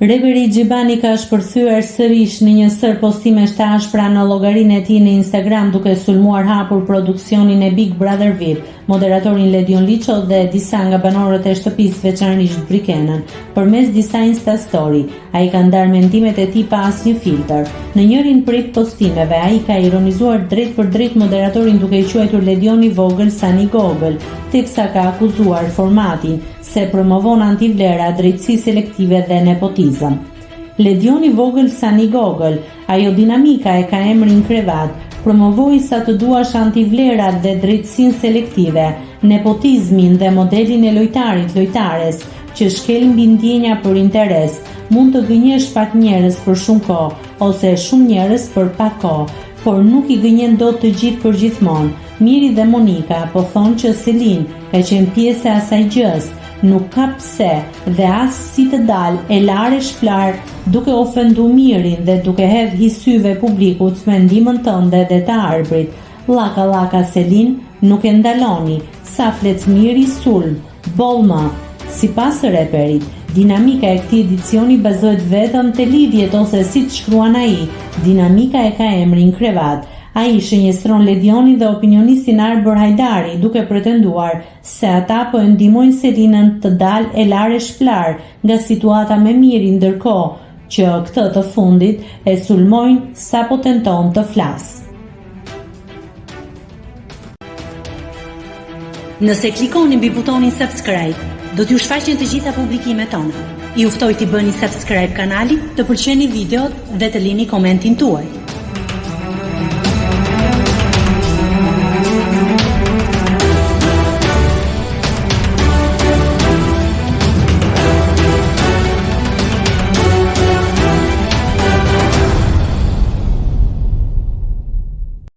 Reperi Gjibani ka shpërthyer sërish në një sër postimesh të ashpra në llogarinë e tij në Instagram duke sulmuar hapur produksionin e Big Brother VIP, moderatorin Ledion Liço dhe disa nga banorët e shtëpisë, veçanërisht Brikenën. Përmes disa Insta Story, ai ka ndarë mendimet e tij pa asnjë filtër. Në njërin prej postimeve, ai ka ironizuar drejt për drejt moderatorin duke i quajtur Ledion i vogël Sani Gogël, teksa ka akuzuar formatin se promovon antivlera, drejtësi selektive dhe nepotizëm. Ledion i vogël Sani Gogël, ajo dinamika e ka emrin krevat, promovoi sa të duash antivlerat dhe drejtësinë selektive, nepotizmin dhe modelin e lojtares, që shkel mbi ndjenja për interes, mund të gënjesh pak njerëz për shumë kohë, ose shumë njerëz për pak kohë, por nuk i gënjen dot të gjithë për gjithmonë. Miri dhe Monika po thonë që Selin ka qenë pjesë e asaj gjës, nuk ka pse dhe as si të dalë e lare shplar duke ofendu Mirin dhe duke hedh hysyve publikut me ndihmën tënde dhe të arbrit. Llaka Selin, nuk e ndaloni, sa flet Miri sulm, bollma. Sipas reperit, dinamika e këtij edicioni bazohet vetëm te lidhjet ose siç shkruan ai, dinamika e ka emrin krevat. Ai shënjestron Ledionin dhe opinionistin Arbër Hajdari duke pretenduar se ata po e ndihmojnë Selinën të dalë e lare shplar nga situata me Mirin, ndërkohë që këtë të fundit e sulmojnë sapo tenton të flasë. Nëse klikoni mbi butonin subscribe, do t'ju shfaqen të gjitha publikimet tona. Ju ftoj t'i bëni subscribe kanalit, të pëlqeni videot dhe të lini komentin tuaj.